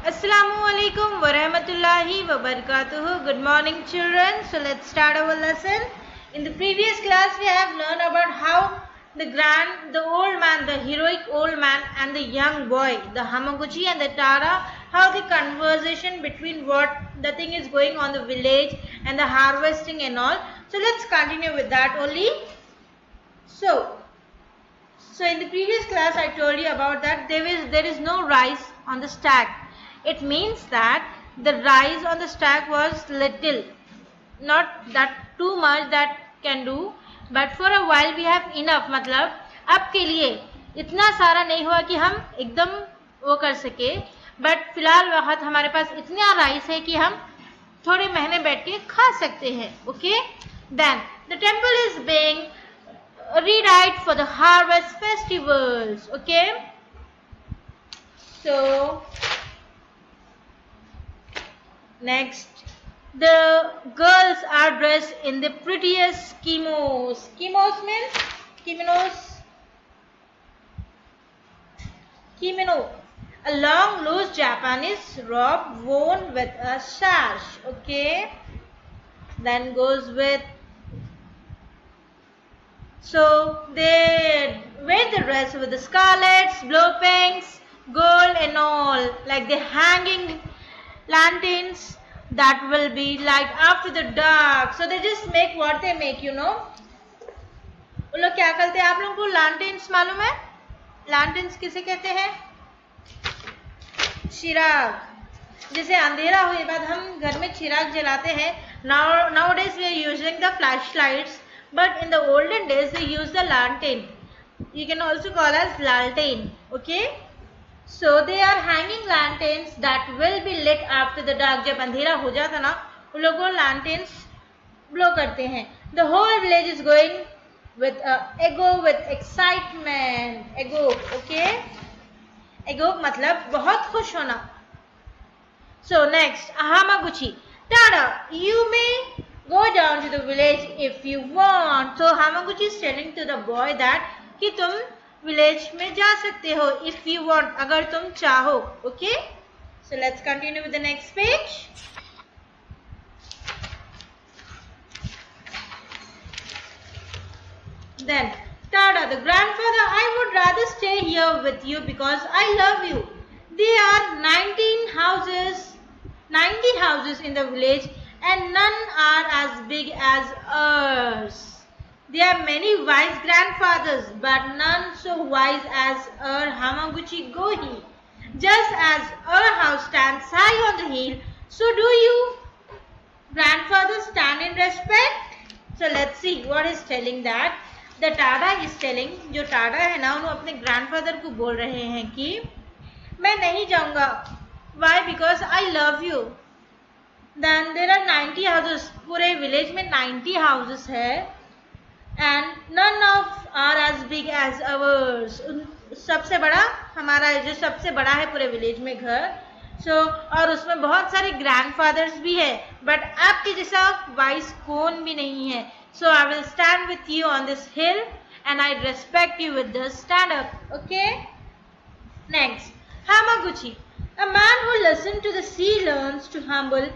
Assalamualaikum warahmatullahi wabarakatuh. Good morning, children. So let's start our lesson. In the previous class, we have learned about how the old man, the heroic old man, and the young boy, the Hamaguchi and the Tara, how the conversation between what the thing is going on the village and the harvesting and all. So let's continue with that only. So in the previous class I told you about that there is no rice on the stack. It means that the rice on the stack was little, not that too much that can do, but for a while we have enough. मतलब अब के लिए इतना सारा नहीं हुआ कि हम एकदम वो कर सके, बट फिलहाल वक्त हमारे पास इतना राइस है कि हम थोड़े महीने बैठ के खा सकते हैं. Okay, then the temple is being rewrite for the harvest festivals. Okay, so next the girls are dressed in the prettiest kimonos. Kimonos means kimono, a long loose Japanese robe worn with a sash. Okay, then goes with, so they wear the dress with the scarlets, blue pinks, gold and all, like the hanging lanterns that will be light after the dark. So they just make what they make, you know. वो लोग क्या करते हैं? आप लोगों को lanterns मालूम है? Lanterns किसे कहते हैं? चिराग. जैसे अंधेरा हुए बाद हम घर में चिराग जलाते हैं. Nowadays we are using the flashlights. But in the olden days they used the lantern. You can also call as lantern. Okay, so they are hanging lanterns that will be lit after the dark. जब अंधेरा हो जाता ना, वो लोग वो lanterns blow करते हैं. The whole village is going with agog with excitement. Agog, okay, agog मतलब बहुत खुश होना. So next, Hamaguchi. Tada, you may go down to the village if you want. So Hamaguchi is telling to the boy that कि तुम village में जा सकते हो if you want, अगर तुम चाहो. Okay, so let's continue with the next page. Then Tada, the grandfather, I would rather stay here with you because I love you. There are 90 houses in the village and none are as big as ours. There are many wise grandfathers, but none so wise as our Hamaguchi Gohi. Just as our house stands high on the hill, so do you grandfather stand in respect. So let's see what is telling that. The Tada is telling, जो Tada है ना, उन्होंने अपने grandfather को बोल रहे हैं कि मैं नहीं जाऊंगा. Why? Because I love you. Then there are 90 houses. पूरे village में 90 houses है, and none of are as big as ours. सबसे बड़ा हमारा जो सबसे बड़ा है पूरे village में घर. So और उसमें बहुत सारे grandfathers भी है, but आपके जैसा wise कौन भी नहीं है. So I will stand with you on this hill, and I respect you with this stand up. Okay. Next, Hamaguchi. A man who listens to the sea learns to humble.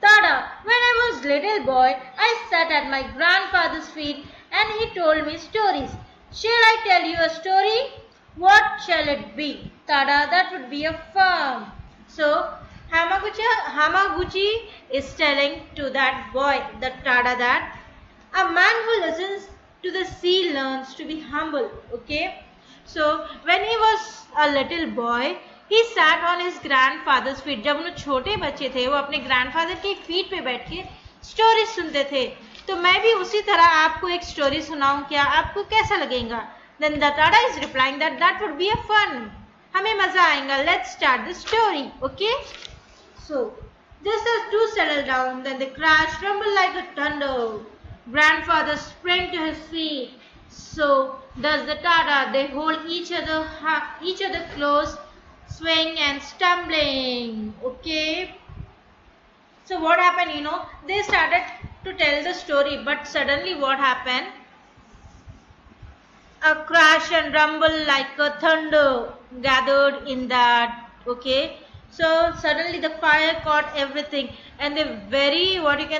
Tada, when I was little boy, I sat at my grandfather's feet and he told me stories. Shall I tell you a story? What shall it be? Tada, that would be a farm. So, Hamaguchi is telling to that boy, that Tada, that a man who listens to the sea learns to be humble. Okay? So, when he was a little boy, he sat on his grandfather's feet. जब वो छोटे बच्चे थे, वो अपने grandfather के feet पे बैठ के story सुनते थे. तो मैं भी उसी तरह आपको एक story सुनाऊं क्या? आपको कैसा लगेगा? Then the Tada is replying that that would be a fun. हमें मजा आएगा. Let's start the story. Okay? So, just as two settled down, then the crash rumbled like a thunder. Grandfather sprang to his feet. So does the Tada. They hold each other close, swaying and stumbling. Okay. So what happened? You know, they started to tell the story, but suddenly what happened? A crash and rumble like a thunder gathered in that. Okay. So suddenly the fire caught everything, and they very, what you